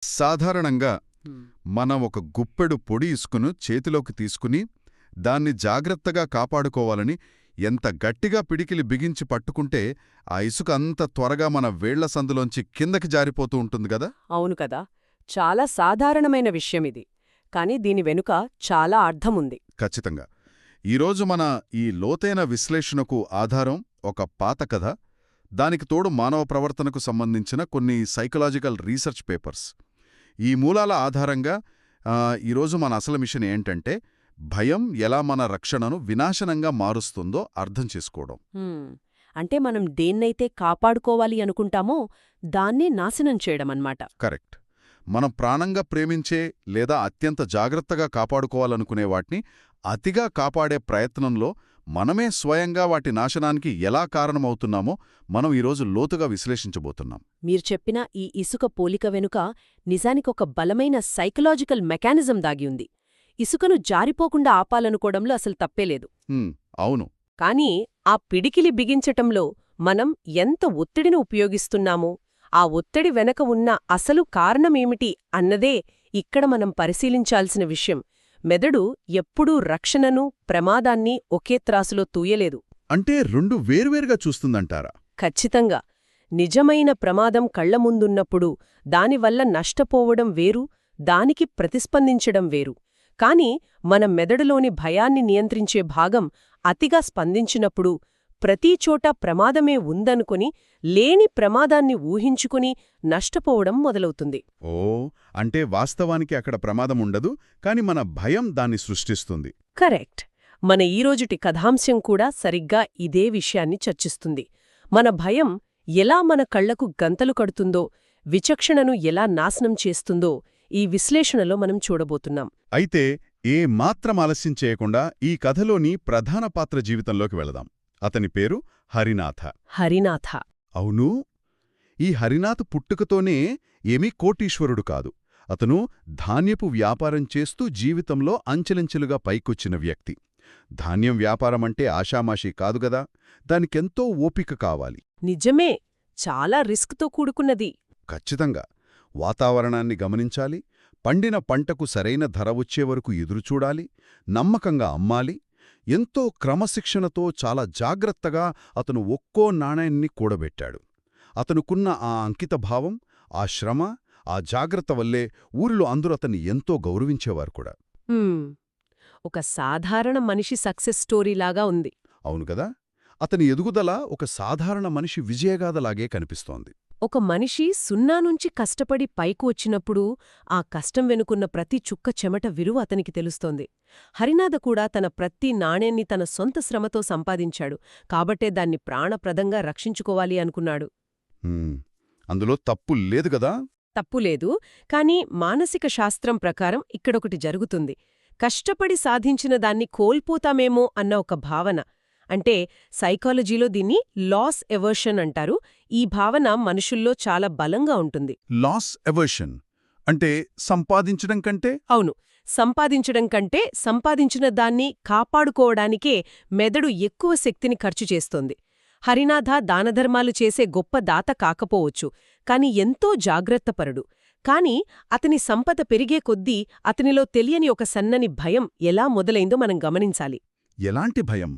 సాధారణంగా హ్మ్. మనం ఒక గుప్పెడు పొడి ఇసుకను చేతిలోకి తీసుకుని దాన్ని జాగ్రత్తగా కాపాడుకోవాలని ఎంత గట్టిగా పిడికిలి బిగించి పట్టుకుంటే ఆ ఇసుక అంత త్వరగా మన వేళ్ల సందులోంచి కిందకి జారిపోతూ ఉంటుంది గదా. అవును కదా. చాలా సాధారణమైన విషయమిది. కాని దీని వెనుక చాలా అర్థముంది. ఖచ్చితంగా. ఈరోజు మన ఈ లోతైన విశ్లేషణకు ఆధారం ఒక పాత కథ, దానికి తోడు మానవ ప్రవర్తనకు సంబంధించిన కొన్ని సైకలాజికల్ రీసెర్చ్ పేపర్స్. ఈ మూలాల ఆధారంగా ఈరోజు మన అసలు మిషన్ ఏంటంటే, భయం ఎలా మన రక్షణను వినాశనంగా మారుస్తుందో అర్థం చేసుకోవడం. అంటే మనం దేన్నైతే కాపాడుకోవాలి అనుకుంటామో దాన్నే నాశనం చేయడమన్నమాట. కరెక్ట్. మనం ప్రాణంగా ప్రేమించే లేదా అత్యంత జాగ్రత్తగా కాపాడుకోవాలనుకునే వాటిని అతిగా కాపాడే ప్రయత్నంలో మనమే స్వయంగా వాటి నాశనానికి ఎలా కారణమవుతున్నామో మనం ఈరోజు లోతుగా విశ్లేషించబోతున్నాం. మీరు చెప్పిన ఈ ఇసుక పోలిక వెనుక నిజానికొక బలమైన సైకలాజికల్ మెకానిజం దాగి ఉంది. ఇసుకను జారిపోకుండా ఆపాలనుకోవడంలో అసలు తప్పేలేదు. అవును. కానీ ఆ పిడికిలి బిగించటంలో మనం ఎంత ఒత్తిడిని ఉపయోగిస్తున్నామో, ఆ ఒత్తిడి వెనక ఉన్న అసలు కారణమేమిటి అన్నదే ఇక్కడ మనం పరిశీలించాల్సిన విషయం. మెదడు ఎప్పుడూ రక్షణను, ప్రమాదాన్ని ఒకే త్రాసులో తూయలేదు. అంటే రెండు వేర్వేరుగా చూస్తుందంటారా? ఖచ్చితంగా. నిజమైన ప్రమాదం కళ్లముందున్నప్పుడు దానివల్ల నష్టపోవడం వేరు, దానికి ప్రతిస్పందించడం వేరు. కాని మన మెదడులోని భయాన్ని నియంత్రించే భాగం అతిగా స్పందించినప్పుడు ప్రతీచోటా ప్రమాదమే ఉందనుకుని లేని ప్రమాదాన్ని ఊహించుకుని నష్టపోవడం మొదలవుతుంది. ఓ, అంటే వాస్తవానికి అక్కడ ప్రమాదముండదు, కాని మన భయం దాన్ని సృష్టిస్తుంది. కరెక్ట్. మన ఈరోజుటి కథాంశం కూడా సరిగ్గా ఇదే విషయాన్ని చర్చిస్తుంది. మన భయం ఎలా మన కళ్లకు గంతలు కడుతుందో, విచక్షణను ఎలా నాశనం చేస్తుందో ఈ విశ్లేషణలో మనం చూడబోతున్నాం. అయితే ఏ మాత్రం ఆలస్యం చేయకుండా ఈ కథలోని ప్రధాన పాత్ర జీవితంలోకి వెళదాం. అతని పేరు హరినాథ. హరినాథ. అవును, ఈ హరినాథ్ పుట్టుకతోనే ఏమీ కోటీశ్వరుడు కాదు. అతను ధాన్యపు వ్యాపారం చేస్తూ జీవితంలో అంచెలంచెలుగా పైకొచ్చిన వ్యక్తి. ధాన్యం వ్యాపారమంటే ఆషామాషీ కాదుగదా, దానికెంతో ఓపిక కావాలి. నిజమే, చాలా రిస్క్తో కూడుకున్నది. ఖచ్చితంగా. వాతావరణాన్ని గమనించాలి, పండిన పంటకు సరైన ధర వచ్చేవరకు ఎదురుచూడాలి, నమ్మకంగా అమ్మాలి. ఎంతో క్రమశిక్షణతో చాలా జాగ్రత్తగా అతను ఒక్కో నాణ్యాన్ని కూడబెట్టాడు. అతనుకున్న ఆ అంకితభావం, ఆ శ్రమ, ఆ జాగ్రత్త వల్లే ఊరిలో అందరూ అతన్ని ఎంతో గౌరవించేవారు కూడా. ఒక సాధారణ మనిషి సక్సెస్ స్టోరీలాగా ఉంది. అవునుగదా. అతని ఎదుగుదల ఒక సాధారణ మనిషి విజయగాథలాగే కనిపిస్తోంది. ఒక మనిషి సున్నా నుంచి కష్టపడి పైకి వచ్చినప్పుడు ఆ కష్టం వెనుకున్న ప్రతి చుక్క చెమట విలువ అతనికి తెలుస్తోంది. హరినాథ కూడా తన ప్రతి నాణ్యాన్ని తన సొంత శ్రమతో సంపాదించాడు, కాబట్టే దాన్ని ప్రాణప్రదంగా రక్షించుకోవాలి అనుకున్నాడు. అందులో తప్పు లేదు గదా. తప్పులేదు, కాని మానసిక శాస్త్రం ప్రకారం ఇక్కడొకటి జరుగుతుంది. కష్టపడి సాధించిన దాన్ని కోల్పోతామేమో అన్న ఒక భావన. అంటే సైకాలజీలో దీన్ని లాస్ ఎవర్షన్ అంటారు. ఈ భావన మనుషుల్లో చాలా బలంగా ఉంటుంది. లాస్ ఎవర్షన్ అంటే సంపాదించడం కంటే? అవును, సంపాదించడం కంటే సంపాదించిన దాన్ని కాపాడుకోవడానికే మెదడు ఎక్కువ శక్తిని ఖర్చు చేస్తోంది. హరినాథ దానధర్మాలు చేసే గొప్ప దాత కాకపోవచ్చు, కాని ఎంతో జాగ్రత్తపరుడు. కాని అతని సంపద పెరిగే కొద్దీ అతనిలో తెలియని ఒక సన్నని భయం ఎలా మొదలైందో మనం గమనించాలి. ఎలాంటి భయం?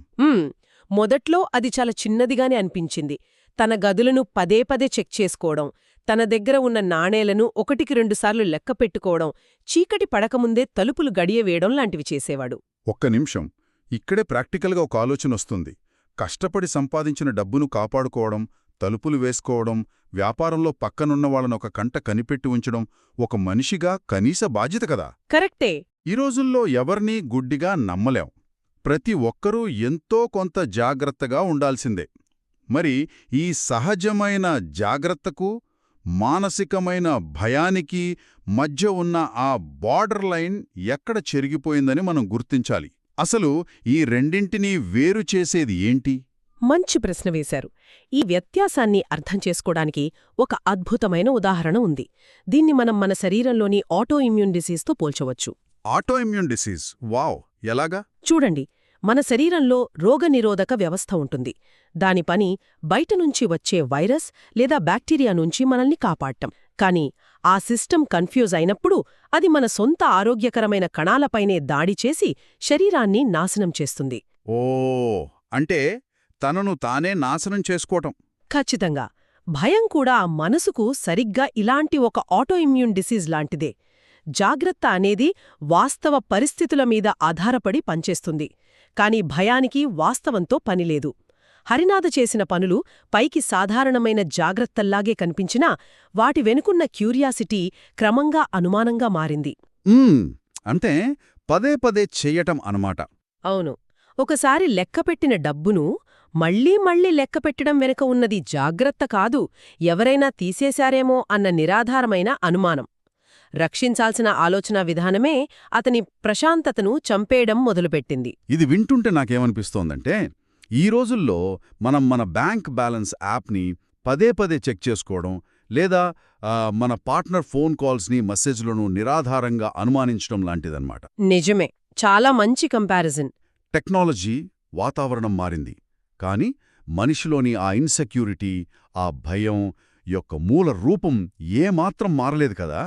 మొదట్లో అది చాలా చిన్నదిగానే అనిపించింది. తన గదులను పదే పదే చెక్ చేసుకోవడం, తన దగ్గర ఉన్న నాణేలను 1-2 సార్లు లెక్క పెట్టుకోవడం, చీకటి పడకముందే తలుపులు గడియవేయడం లాంటివి చేసేవాడు. ఒక్క నిమిషం, ఇక్కడే ప్రాక్టికల్గా ఒక ఆలోచనొస్తుంది. కష్టపడి సంపాదించిన డబ్బును కాపాడుకోవడం, తలుపులు వేసుకోవడం, వ్యాపారంలో పక్కనున్న వాళ్ళనొక కంట కనిపెట్టి ఉంచడం ఒక మనిషిగా కనీస బాధ్యత కదా. కరెక్టే. ఈ రోజుల్లో ఎవర్నీ గుడ్డిగా నమ్మలేం. ప్రతి ఒక్కరూ ఎంతో కొంత జాగ్రత్తగా ఉండాల్సిందే. మరి ఈ సహజమైన జాగ్రత్తకు, మానసికమైన భయానికి మధ్య ఉన్న ఆ బార్డర్ లైన్ ఎక్కడ చెరిగిపోయిందని మనం గుర్తించాలి. అసలు ఈ రెండింటినీ వేరు చేసేది ఏంటి? మంచి ప్రశ్న వేశారు. ఈ వ్యత్యాసాన్ని అర్థం చేసుకోవడానికి ఒక అద్భుతమైన ఉదాహరణ ఉంది. దీన్ని మనం మన శరీరంలోని ఆటో ఇమ్యూన్ డిసీజ్తో పోల్చవచ్చు. Auto immune disease? వావ్, ఎలాగా? చూడండి, మన శరీరంలో రోగనిరోధక వ్యవస్థ ఉంటుంది. దాని పని బయటనుంచి వచ్చే వైరస్ లేదా బ్యాక్టీరియా నుంచి మనల్ని కాపాడటం. కాని ఆ సిస్టమ్ కన్ఫ్యూజ్ అయినప్పుడు అది మన సొంత ఆరోగ్యకరమైన కణాలపైనే దాడి చేసి శరీరాన్ని నాశనం చేస్తుంది. ఓ అంటే తనను తానే నాశనం చేసుకోవటం. ఖచ్చితంగా. భయం కూడా మనసుకు సరిగ్గా ఇలాంటి ఒక ఆటోఇమ్యూన్ డిసీజ్ లాంటిదే. జాగ్రత్త అనేది వాస్తవ పరిస్థితుల మీద ఆధారపడి పనిచేస్తుంది. కాని భయానికి వాస్తవంతో పనిలేదు. హరినాథ చేసిన పనులు పైకి సాధారణమైన జాగ్రత్తల్లాగే కనిపించినా వాటి వెనుకున్న క్యూరియాసిటీ క్రమంగా అనుమానంగా మారింది. అంటే పదే పదే చెయ్యటం అనమాట. అవును. ఒకసారి లెక్కపెట్టిన డబ్బును మళ్లీ మళ్లీ లెక్కపెట్టడం వెనుక ఉన్నది జాగ్రత్త కాదు, ఎవరైనా తీసేశారేమో అన్న నిరాధారమైన అనుమానం. రక్షించాల్సిన ఆలోచనా విధానమే అతని ప్రశాంతతను చంపేయడం మొదలుపెట్టింది. ఇది వింటుంటే నాకేమనిపిస్తోందంటే, ఈ రోజుల్లో మనం మన బ్యాంక్ బ్యాలెన్స్ యాప్ని పదే పదే చెక్ చేసుకోవడం, లేదా మన పార్ట్నర్ ఫోన్ కాల్స్ని మెసేజ్లను నిరాధారంగా అనుమానించడం లాంటిదన్నమాట. నిజమే. చాలా మంచి కంపారిజన్. టెక్నాలజీ, వాతావరణం మారింది, కానీ మనిషిలోని ఆ ఇన్సెక్యూరిటీ, ఆ భయం యొక్క మూల రూపం ఏమాత్రం మారలేదు కదా.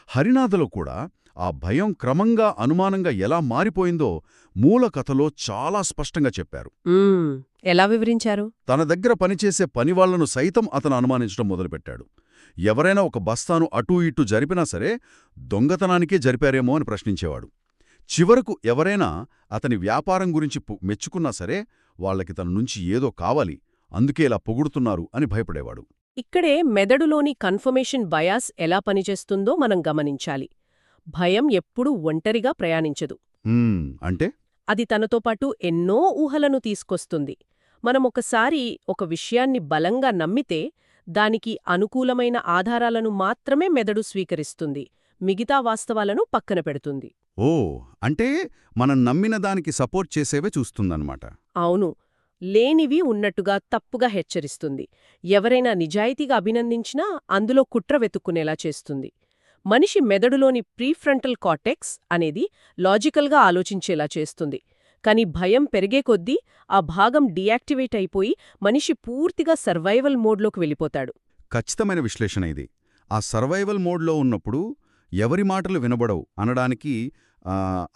హరినాథలో కూడా ఆ భయం క్రమంగా అనుమానంగా ఎలా మారిపోయిందో మూల కథలో చాలా స్పష్టంగా చెప్పారు. ఎలా వివరించారు? తన దగ్గర పనిచేసే పనివాళ్లను సైతం అతను అనుమానించడం మొదలుపెట్టాడు. ఎవరైనా ఒక బస్తాను అటూ ఇటూ జరిపినా సరే దొంగతనానికే జరిపారేమో అని ప్రశ్నించేవాడు. చివరకు ఎవరైనా అతని వ్యాపారం గురించి మెచ్చుకున్నా సరే వాళ్లకి తన నుంచి ఏదో కావాలి, అందుకే ఇలా పొగుడుతున్నారు అని భయపడేవాడు. ఇక్కడే మెదడులోని కన్ఫర్మేషన్ బయాస్ ఎలా పనిచేస్తుందో మనం గమనించాలి. భయం ఎప్పుడూ ఒంటరిగా ప్రయాణించదు. అంటే అది తనతో పాటు ఎన్నో ఊహలను తీసుకొస్తుంది. మనమొకసారి ఒక విషయాన్ని బలంగా నమ్మితే దానికి అనుకూలమైన ఆధారాలను మాత్రమే మెదడు స్వీకరిస్తుంది, మిగతా వాస్తవాలను పక్కన పెడుతుంది. ఓ అంటే మనం నమ్మిన దానికి సపోర్ట్ చేసేవే చూస్తుందన్నమాట. అవును. లేనివి ఉన్నట్టుగా తప్పుగా హెచ్చరిస్తుంది. ఎవరైనా నిజాయితీగా అభినందించినా అందులో కుట్ర వెతుక్కునేలా చేస్తుంది. మనిషి మెదడులోని ప్రీఫ్రంటల్ కార్టెక్స్ అనేది లాజికల్గా ఆలోచించేలా చేస్తుంది. కాని భయం పెరిగే కొద్దీ ఆ భాగం డీయాక్టివేట్ అయిపోయి మనిషి పూర్తిగా సర్వైవల్ మోడ్లోకి వెళ్ళిపోతాడు. ఖచ్చితమైన విశ్లేషణ ఇది. ఆ సర్వైవల్ మోడ్లో ఉన్నప్పుడు ఎవరి మాటలు వినబడవు అనడానికి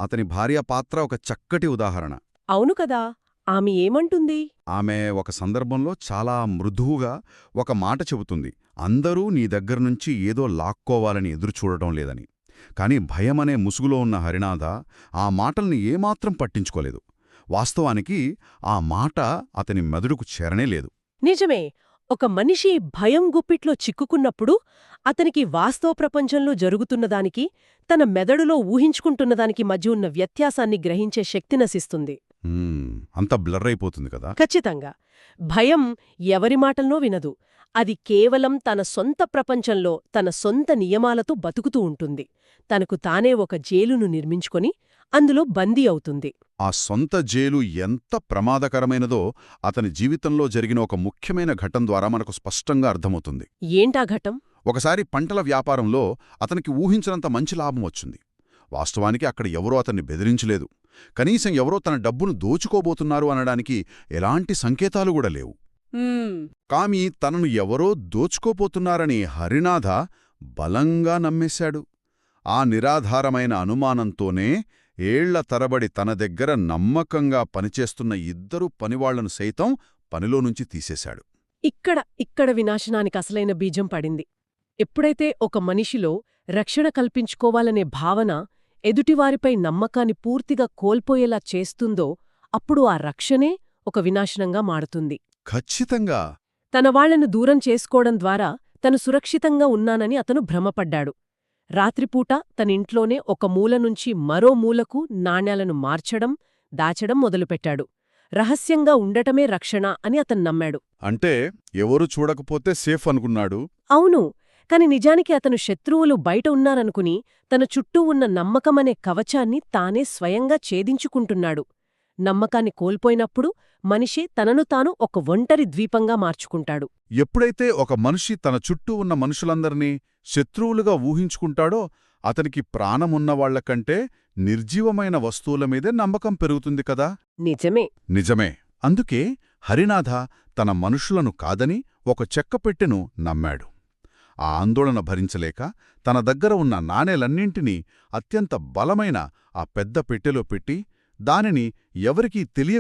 అతని భార్య పాత్ర ఒక చక్కటి ఉదాహరణ. అవును కదా. ఆమె ఏమంటుంది? ఆమె ఒక సందర్భంలో చాలా మృదువుగా ఒక మాట చెబుతుంది, అందరూ నీ దగ్గర్నుంచి ఏదో లాక్కోవాలని ఎదురుచూడటం లేదని. కాని భయమనే ముసుగులో ఉన్న హరినాథ ఆ మాటల్ని ఏమాత్రం పట్టించుకోలేదు. వాస్తవానికి ఆ మాట అతని మెదడుకు చేరనేలేదు. నిజమే. ఒక మనిషి భయం గుప్పిట్లో చిక్కుకున్నప్పుడు అతనికి వాస్తవ ప్రపంచంలో జరుగుతున్నదానికి, తన మెదడులో ఊహించుకుంటున్నదానికి మధ్య ఉన్న వ్యత్యాసాన్ని గ్రహించే శక్తి నశిస్తుంది. అంత బ్లర్ అయిపోతుంది కదా. ఖచ్చితంగా. భయం ఎవరి మాటల్నో వినదు. అది కేవలం తన సొంత ప్రపంచంలో తన సొంత నియమాలతో బతుకుతూ ఉంటుంది. తనకు తానే ఒక జైలును నిర్మించుకొని అందులో బందీ అవుతుంది. ఆ సొంత జైలు ఎంత ప్రమాదకరమైనదో అతని జీవితంలో జరిగిన ఒక ముఖ్యమైన ఘటన ద్వారా మనకు స్పష్టంగా అర్థమవుతుంది. ఏంటా ఘటం? ఒకసారి పంటల వ్యాపారంలో అతనికి ఊహించినంత మంచి లాభం వచ్చింది. వాస్తవానికి అక్కడ ఎవరో అతన్ని బెదిరించలేదు. కనీసం ఎవరో తన డబ్బును దోచుకోబోతున్నారు అనడానికి ఎలాంటి సంకేతాలు కూడా లేవు. కామి తనను ఎవరో దోచుకోపోతున్నారని హరినాథ బలంగా నమ్మేశాడు. ఆ నిరాధారమైన అనుమానంతోనే ఏళ్ల తరబడి తన దగ్గర నమ్మకంగా పనిచేస్తున్న ఇద్దరు పనివాళ్లను సైతం పనిలోనుంచి తీసేశాడు. ఇక్కడ వినాశనానికి అసలైన బీజం పడింది. ఎప్పుడైతే ఒక మనిషిలో రక్షణ కల్పించుకోవాలనే భావన ఎదుటివారిపై నమ్మకాన్ని పూర్తిగా కోల్పోయేలా చేస్తుందో అప్పుడు ఆ రక్షణే ఒక వినాశనంగా మారుతుంది. ఖచ్చితంగా. తన వాళ్లను దూరం చేసుకోవడం ద్వారా తను సురక్షితంగా ఉన్నానని అతను భ్రమపడ్డాడు. రాత్రిపూట తనింట్లోనే ఒక మూల నుంచి మరో మూలకు నాణ్యాలను మార్చడం, దాచడం మొదలుపెట్టాడు. రహస్యంగా ఉండటమే రక్షణ అని అతను నమ్మాడు. అంటే ఎవరు చూడకపోతే సేఫ్ అనుకున్నాడు. అవును. కాని నిజానికి అతను శత్రువులు బయట ఉన్నారనుకుని తన చుట్టూ ఉన్న నమ్మకమనే కవచాన్ని తానే స్వయంగా ఛేదించుకుంటున్నాడు. నమ్మకాన్ని కోల్పోయినప్పుడు మనిషి తనను తాను ఒక ఒంటరి ద్వీపంగా మార్చుకుంటాడు. ఎప్పుడైతే ఒక మనిషి తన చుట్టూ ఉన్న మనుషులందర్నీ శత్రువులుగా ఊహించుకుంటాడో అతనికి ప్రాణమున్నవాళ్లకంటే నిర్జీవమైన వస్తువుల మీదే నమ్మకం పెరుగుతుంది కదా. నిజమే. అందుకే హరినాథ తన మనుషులను కాదని ఒక చెక్కపెట్టెను నమ్మాడు. ఆ ఆందోళన భరించలేక తన దగ్గర ఉన్న నాణేలన్నింటినీ అత్యంత బలమైన ఆ పెద్ద పెట్టెలో పెట్టి దానిని ఎవరికీ తెలియ